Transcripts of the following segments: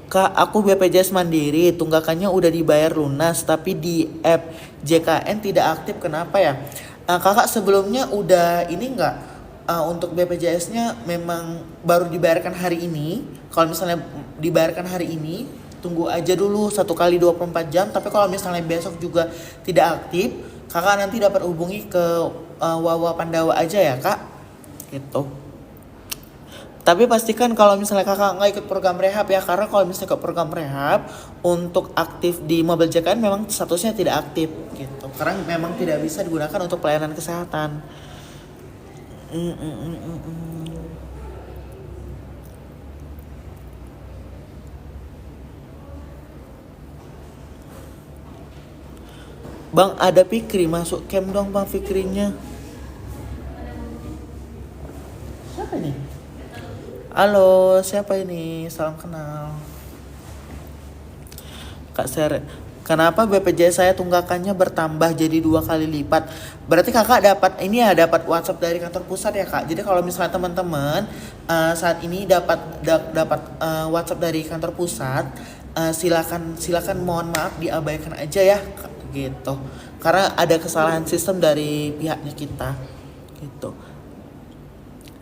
Kak, aku BPJS Mandiri, tunggakannya udah dibayar lunas, tapi di app JKN tidak aktif. Kenapa ya? Kakak sebelumnya udah ini nggak? Untuk BPJS-nya memang baru dibayarkan hari ini. Kalau misalnya dibayarkan hari ini, tunggu aja dulu 1 kali 24 jam. Tapi kalau misalnya besok juga tidak aktif, kakak nanti dapat hubungi ke Wawa Pandawa aja ya kak. Gitu. Tapi pastikan kalau misalnya kakak nggak ikut program rehab ya, karena kalau misalnya ikut program rehab untuk aktif di mobil JKN memang statusnya tidak aktif gitu, karena memang tidak bisa digunakan untuk pelayanan kesehatan. Mm, mm, mm, mm, mm. Bang, ada Fikri masuk camp dong bang, Fikrinya. Siapa ini? Halo, siapa ini? Salam kenal. Kak Sere, kenapa BPJS saya tunggakannya bertambah jadi 2 kali lipat? Berarti kakak dapat ini ya, dapat WhatsApp dari kantor pusat ya kak. Jadi kalau misalnya teman-teman saat ini dapat WhatsApp dari kantor pusat, silakan mohon maaf diabaikan aja ya Kak, gitu. Karena ada kesalahan sistem dari pihaknya kita, gitu.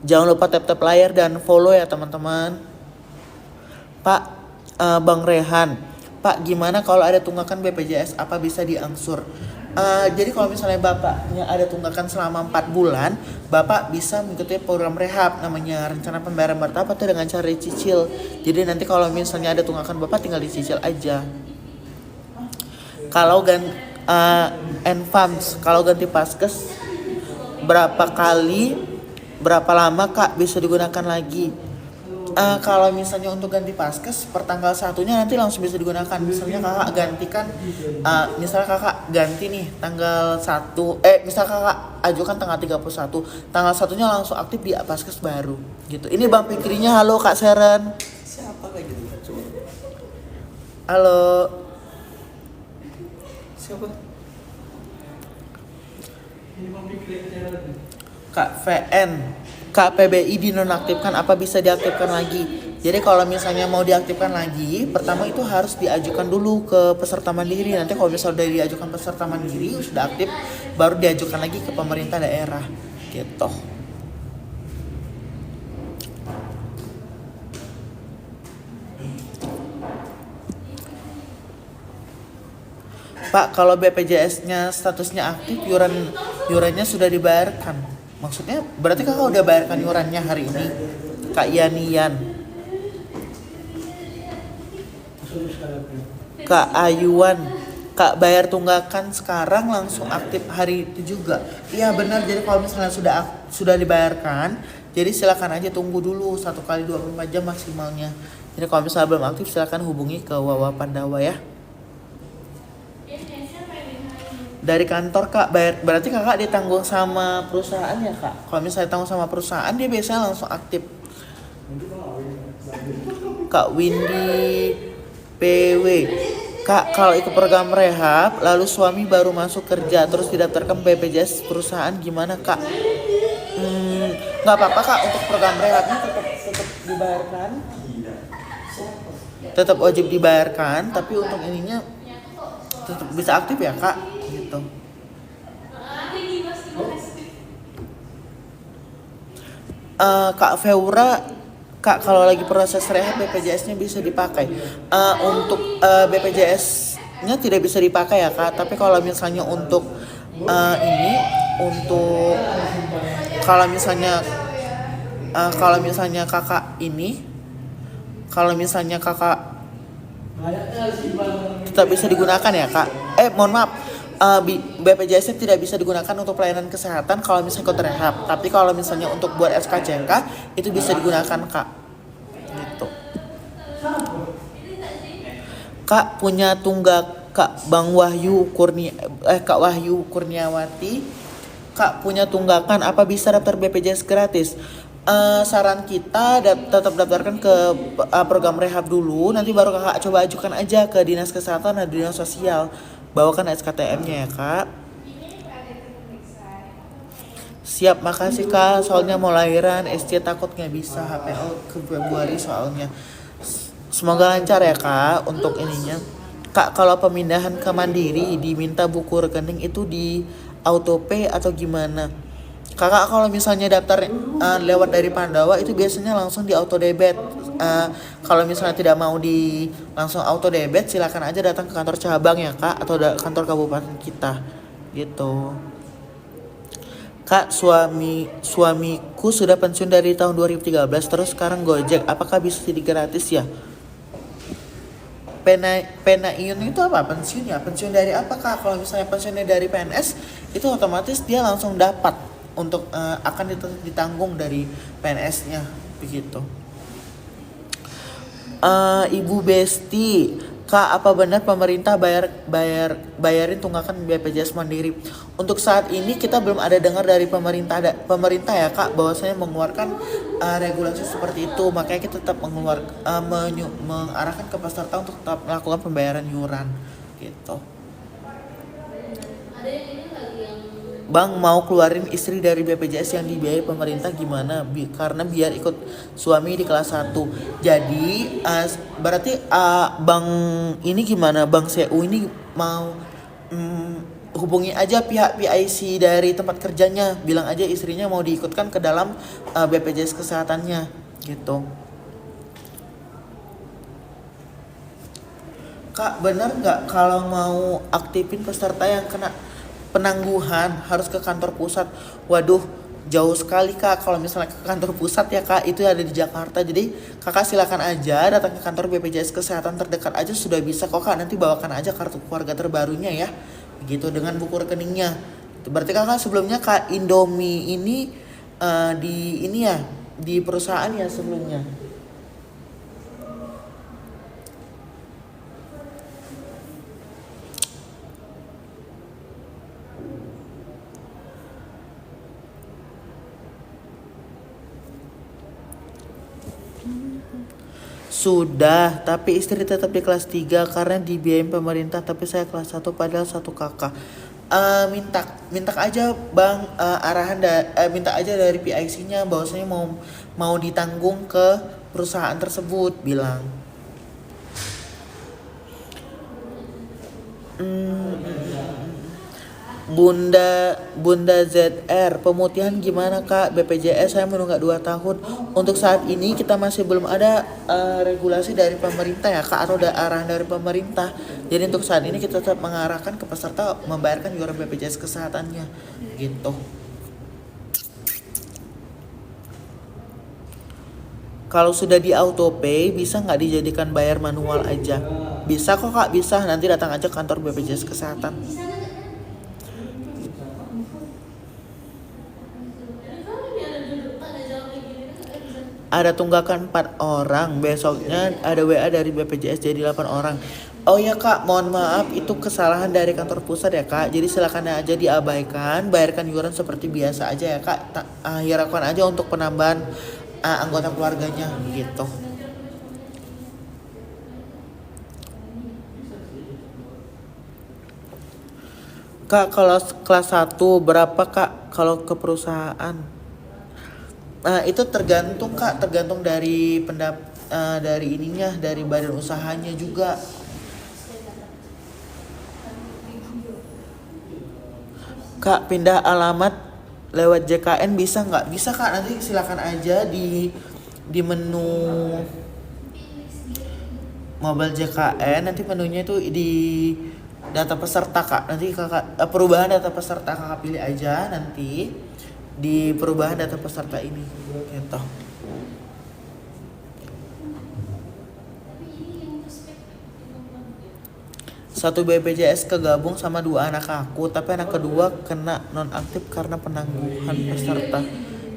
Jangan lupa tap-tap layar dan follow ya teman-teman. Pak, Bang Rehan, Pak gimana kalau ada tunggakan BPJS apa bisa diangsur? Jadi kalau misalnya bapaknya ada tunggakan selama 4 bulan, bapak bisa mengikuti program rehab namanya rencana pembayaran bertahap atau dengan cara dicicil. Jadi nanti kalau misalnya ada tunggakan bapak tinggal dicicil aja. Kalau Enfams, kalau ganti paskes berapa lama kak bisa digunakan lagi? Kalau misalnya untuk ganti paskes per tanggal satunya nanti langsung bisa digunakan. Misalnya kakak gantikan, misalnya kakak ganti nih tanggal 1, misal kakak ajukan tanggal 31, tanggal satunya langsung aktif di paskes baru gitu. Ini Bang Fikrinya. Halo Kak Seren. Siapa lagi tuh? Coba. Halo Siapa? Kak VN. Kak PBI dinonaktifkan apa bisa diaktifkan lagi? Jadi kalau misalnya mau diaktifkan lagi, pertama itu harus diajukan dulu ke peserta mandiri. Nanti kalau misalnya udah diajukan peserta mandiri sudah aktif, baru diajukan lagi ke pemerintah daerah gitu. Pak, kalau BPJS-nya statusnya aktif, yurannya sudah dibayarkan. Maksudnya berarti kakak udah bayarkan yurannya hari ini, Kak Yanian. Kak Ayuan, Kak bayar tunggakan sekarang langsung aktif hari itu juga. Iya benar, jadi kalau misalnya sudah dibayarkan, jadi silakan aja tunggu dulu 1 kali 24 jam maksimalnya. Jadi kalau misalnya belum aktif silakan hubungi ke Wawa Pandawa ya. Dari kantor kak, berarti kakak ditanggung sama perusahaan ya kak? Kalau misalnya ditanggung sama perusahaan dia biasanya langsung aktif. Kak Windy PW, kak kalau ikut program rehab lalu suami baru masuk kerja terus didaftarkan BPJS perusahaan gimana kak? Nggak apa-apa kak, untuk program rehabnya tetap dibayarkan, tetap wajib dibayarkan, tapi untuk ininya tetap bisa aktif ya kak gitu. Kak Feura, kak kalau lagi proses rehab BPJS-nya bisa dipakai. Untuk BPJS-nya tidak bisa dipakai ya kak, tapi kalau misalnya untuk ini untuk kalau misalnya kakak ini, kalau misalnya kakak tetap bisa digunakan ya kak. Mohon maaf, BPJS tidak bisa digunakan untuk pelayanan kesehatan kalau misalnya ikut rehab. Tapi kalau misalnya untuk buat SKCK itu bisa digunakan kak. Gitu. Kak punya tunggak Kak Kak Wahyu Kurniawati. Kak punya tunggakan apa bisa daftar BPJS gratis? Saran kita tetap daftarkan ke program rehab dulu, nanti baru kakak coba ajukan aja ke dinas kesehatan dan dinas sosial, bawakan SKTM-nya ya kak. Siap, makasih kak, soalnya mau lahiran SC takut nggak bisa HPL ke Februari soalnya. Semoga lancar ya kak untuk ininya. Kak, kalau pemindahan ke Mandiri diminta buku rekening itu di auto pay atau gimana? Kakak kalau misalnya daftar lewat dari Pandawa itu biasanya langsung di auto debit. Kalau misalnya tidak mau di langsung auto debit, silakan aja datang ke kantor cabang ya kak, atau kantor kabupaten kita gitu. Kak, suamiku sudah pensiun dari tahun 2013 terus sekarang Gojek. Apakah bisa jadi gratis ya? Pensiun itu apa? Pensiun ya? Pensiun dari apa kak? Kalau misalnya pensiunnya dari PNS itu otomatis dia langsung dapat untuk akan ditanggung dari PNS-nya begitu. Ibu Besti, Kak, apa benar pemerintah bayarin tunggakan BPJS Mandiri? Untuk saat ini kita belum ada dengar dari pemerintah ya Kak, bahwasanya mengeluarkan regulasi seperti itu. Makanya kita tetap mengarahkan ke peserta untuk tetap melakukan pembayaran iuran gitu. Bang mau keluarin istri dari BPJS yang dibiayai pemerintah gimana? Karena biar ikut suami di kelas 1. Jadi berarti Bang ini gimana? Bang CU ini mau hubungi aja pihak PIC dari tempat kerjanya. Bilang aja istrinya mau diikutkan ke dalam BPJS kesehatannya gitu. Kak, bener nggak kalau mau aktifin peserta yang kena penangguhan harus ke kantor pusat? Waduh, jauh sekali kak. Kalau misalnya ke kantor pusat ya kak, itu ada di Jakarta. Jadi kakak silakan aja datang ke kantor BPJS Kesehatan terdekat aja sudah bisa kok kak. Nanti bawakan aja kartu keluarga terbarunya ya, gitu dengan buku rekeningnya. Berarti kakak sebelumnya kak Indomie ini di ini ya di perusahaan ya sebelumnya. Sudah, tapi istri tetap di kelas 3 karena dibiayain pemerintah, tapi saya kelas 1 padahal satu kakak. Minta aja Bang arahan minta aja dari PIC-nya bahwasanya mau ditanggung ke perusahaan tersebut bilang. Bunda ZR, pemutihan gimana kak? BPJS saya menunggak 2 tahun. Untuk saat ini kita masih belum ada regulasi dari pemerintah ya kak, atau ada arahan dari pemerintah. Jadi untuk saat ini kita tetap mengarahkan ke peserta membayarkan iuran BPJS kesehatannya gitu. Kalau sudah di auto pay bisa nggak dijadikan bayar manual aja? Bisa kok kak, bisa. Nanti datang aja kantor BPJS kesehatan. Ada tunggakan 4 orang, besoknya ada WA dari BPJS jadi 8 orang. Oh ya kak, mohon maaf itu kesalahan dari kantor pusat ya kak. Jadi silakan aja diabaikan, bayarkan iuran seperti biasa aja ya kak. Hiraukan aja untuk penambahan anggota keluarganya gitu. Kak, kalau kelas 1 berapa kak kalau ke perusahaan? Itu tergantung kak, tergantung dari dari ininya, dari badan usahanya juga. Kak, pindah alamat lewat JKN bisa nggak? Bisa kak, nanti silakan aja di menu mobile JKN, nanti menunya itu di data peserta kak. Nanti kakak perubahan data peserta kakak pilih aja nanti di perubahan data peserta ini gitu. Satu BPJS kegabung sama 2 anak aku, tapi anak kedua kena nonaktif karena penangguhan peserta.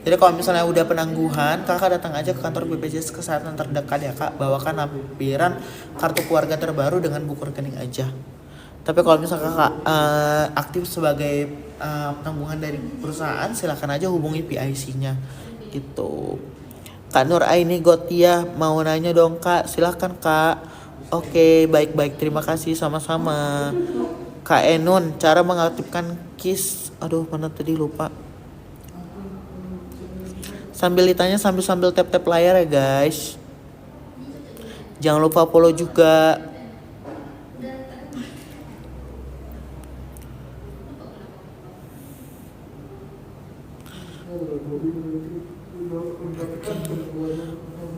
Jadi kalau misalnya udah penangguhan, kakak datang aja ke kantor BPJS Kesehatan terdekat ya kak, bawakan lampiran kartu keluarga terbaru dengan buku rekening aja. Tapi kalau misalnya kakak aktif sebagai penangguhan dari perusahaan, silakan aja hubungi PIC-nya gitu. Kak Nur Aini Gotia mau nanya dong kak, silahkan kak. Oke, baik-baik, terima kasih sama-sama. Kak Enun, cara mengaktifkan KIS, aduh mana tadi lupa. Sambil ditanya sambil tap-tap layar ya guys. Jangan lupa follow juga.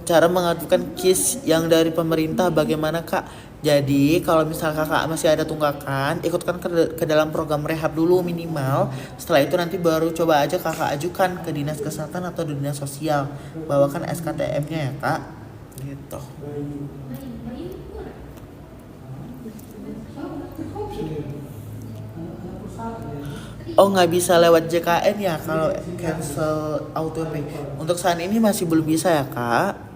Cara mengajukan KIS yang dari pemerintah bagaimana kak? Jadi kalau misal kakak masih ada tunggakan, ikutkan ke dalam program rehab dulu minimal. Setelah itu nanti baru coba aja kakak ajukan ke dinas kesehatan atau dinas sosial. Bawakan SKTM-nya ya kak. Gitu. Oh nggak bisa lewat JKN ya kalau cancel auto pay. Untuk saat ini masih belum bisa ya kak.